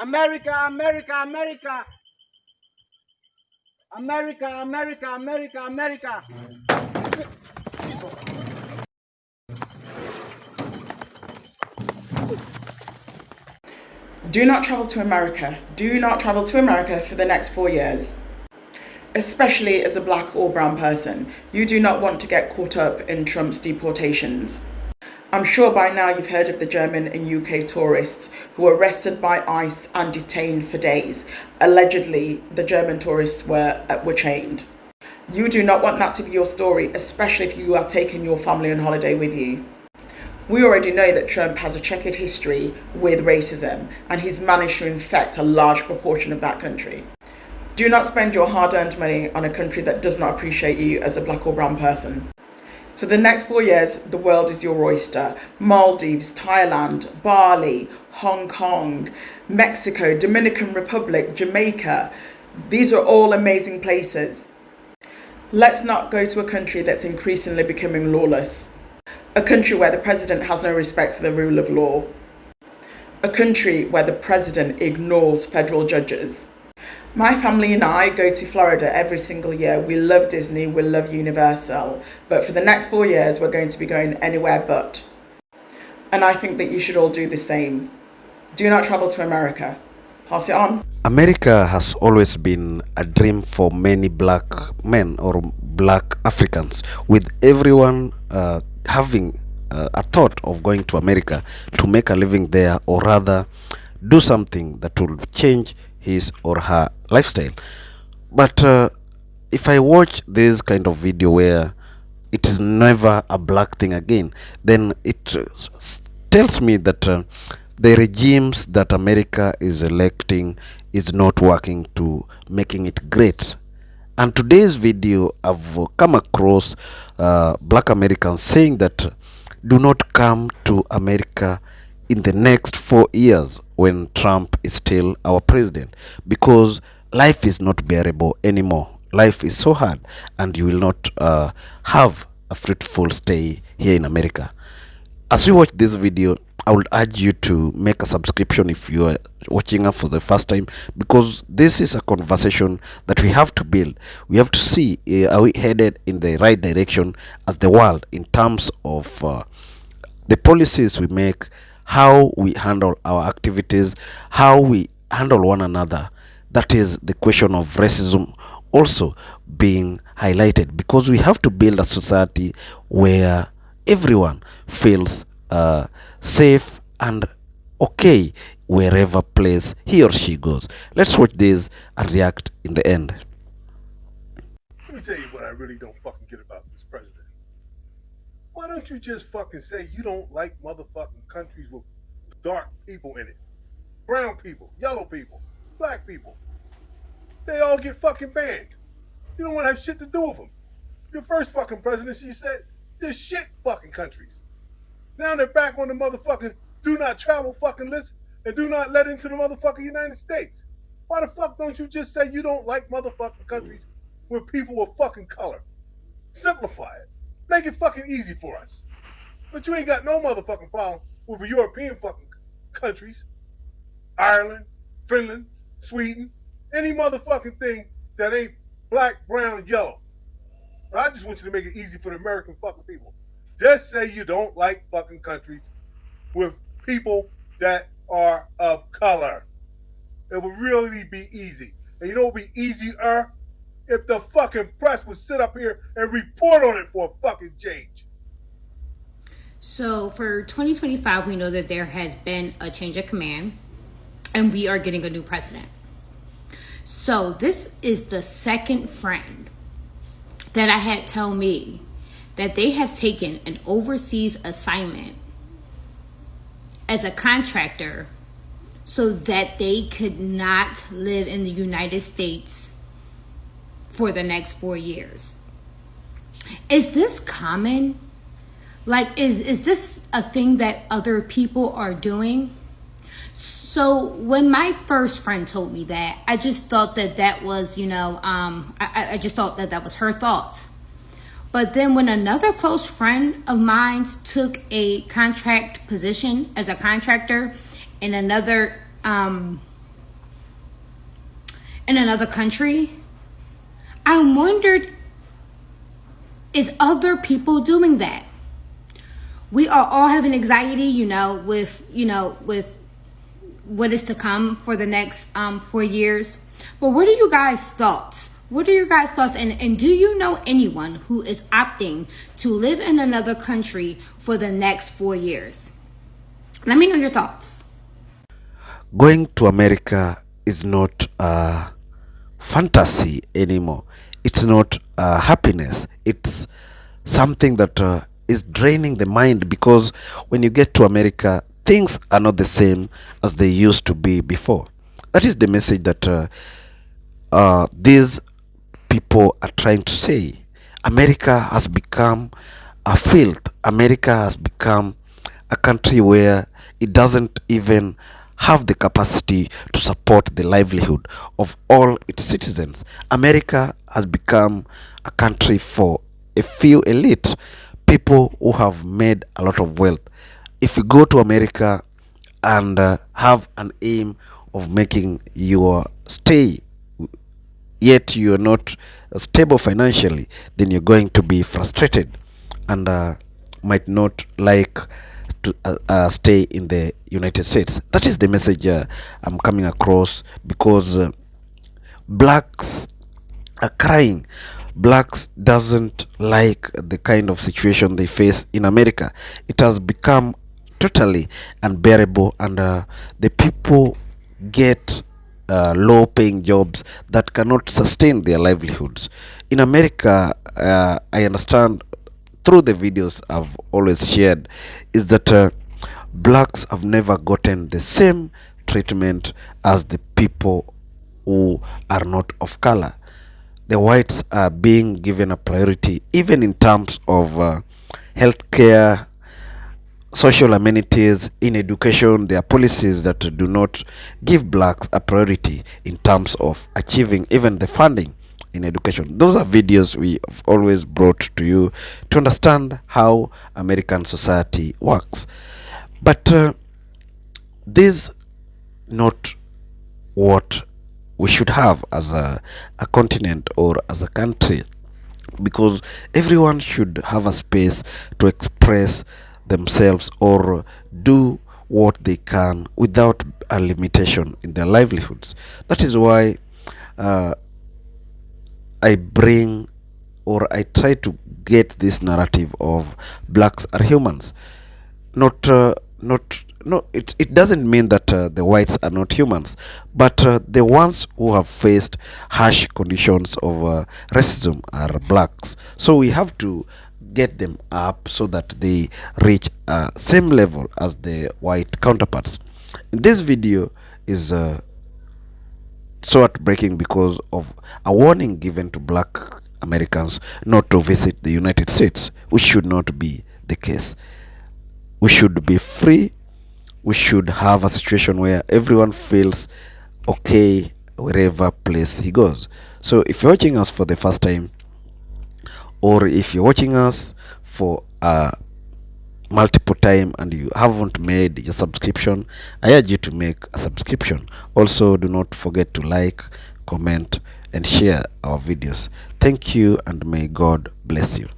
America, America, America. America, America, America, America. Do not travel to America. Do not travel to America for the next 4 years. Especially as a black or brown person, you do not want to get caught up in Trump's deportations. I'm sure by now you've heard of the German and UK tourists who were arrested by ICE and detained for days. Allegedly, the German tourists were chained. You do not want that to be your story, especially if you are taking your family on holiday with you. We already know that Trump has a checkered history with racism, and he's managed to infect a large proportion of that country. Do not spend your hard-earned money on a country that does not appreciate you as a black or brown person. For the next 4 years, the world is your oyster. Maldives, Thailand, Bali, Hong Kong, Mexico, Dominican Republic, Jamaica. These are all amazing places. Let's not go to a country that's increasingly becoming lawless. A country where the president has no respect for the rule of law. A country where the president ignores federal judges. My family and I go to Florida every single year. We love Disney, we love Universal, but for the next 4 years, we're going to be going anywhere but. And I think that you should all do the same. Do not travel to America. Pass it on. America has always been a dream for many black men or black Africans, with everyone having a thought of going to America to make a living there, or rather do something that will change his or her lifestyle. But if I watch this kind of video where it is never a black thing again, then it tells me that the regimes that America is electing is not working to making it great. And today's video, I've come across black Americans saying that do not come to America in the next 4 years when Trump is still our president, because life is not bearable anymore. Life is so hard, and you will not have a fruitful stay here in America. As you watch this video, I would urge you to make a subscription if you are watching us for the first time, because this is a conversation that we have to build. We have to see are we headed in the right direction as the world in terms of the policies we make, how we handle our activities, how we handle one another. That is the question of racism also being highlighted, because we have to build a society where everyone feels safe and okay wherever place he or she goes. Let's watch this and react in the end. Let me tell you what I really don't fucking get about this president. Why don't you just fucking say you don't like motherfucking countries with dark people in it? Brown people, yellow people, black people. They all get fucking banned. You don't want to have shit to do with them. Your first fucking presidency said there's shit fucking countries. Now they're back on the motherfucking do not travel fucking list and do not let into the motherfucking United States. Why the fuck don't you just say you don't like motherfucking countries with people of fucking color? Simplify it. Make it fucking easy for us. But you ain't got no motherfucking problem with European fucking countries. Ireland, Finland, Sweden, any motherfucking thing that ain't black, brown, yellow. But I just want you to make it easy for the American fucking people. Just say you don't like fucking countries with people that are of color. It would really be easy. And you know what would be easier? If the fucking press would sit up here and report on it for a fucking change. So for 2025, we know that there has been a change of command and we are getting a new president. So this is the second friend that I had tell me that they have taken an overseas assignment as a contractor so that they could not live in the United States for the next 4 years. Is this common? Like, is this a thing that other people are doing? So when my first friend told me that, I just thought that was, I just thought that was her thoughts. But then when another close friend of mine took a contract position as a contractor in another in another country, I wondered, is other people doing that? We are all having anxiety, with what is to come for the next 4 years. But what are you guys' thoughts? What are your guys' thoughts? And do you know anyone who is opting to live in another country for the next 4 years? Let me know your thoughts. Going to America is not a fantasy anymore. It's not happiness. It's something that is draining the mind, because when you get to America, things are not the same as they used to be before. That is the message that these people are trying to say. America has become a filth. America has become a country where it doesn't even have the capacity to support the livelihood of all its citizens. America has become a country for a few elite, people who have made a lot of wealth. If you go to America and have an aim of making your stay, yet you're not stable financially, then you're going to be frustrated and might not like to stay in the United States. That is the message I'm coming across, because blacks are crying. Blacks doesn't like the kind of situation they face in America. It has become totally unbearable, and the people get low paying jobs that cannot sustain their livelihoods. In America, I understand through the videos I've always shared, is that blacks have never gotten the same treatment as the people who are not of color. The whites are being given a priority, even in terms of healthcare, social amenities, in education. There are policies that do not give blacks a priority in terms of achieving even the funding in education. Those are videos we have always brought to you to understand how American society works. But this not what we should have as a continent or as a country, because everyone should have a space to express themselves or do what they can without a limitation in their livelihoods. That is why I bring, or I try to get this narrative of blacks are humans. It doesn't mean that the whites are not humans, but the ones who have faced harsh conditions of racism are blacks. So we have to get them up so that they reach same level as the white counterparts. This video is so heartbreaking because of a warning given to black Americans not to visit the United States, which should not be the case. We should be free. We should have a situation where everyone feels okay wherever place he goes. So if you're watching us for the first time, or if you're watching us for multiple time and you haven't made your subscription, I urge you to make a subscription. Also, do not forget to like, comment and share our videos. Thank you, and may God bless you.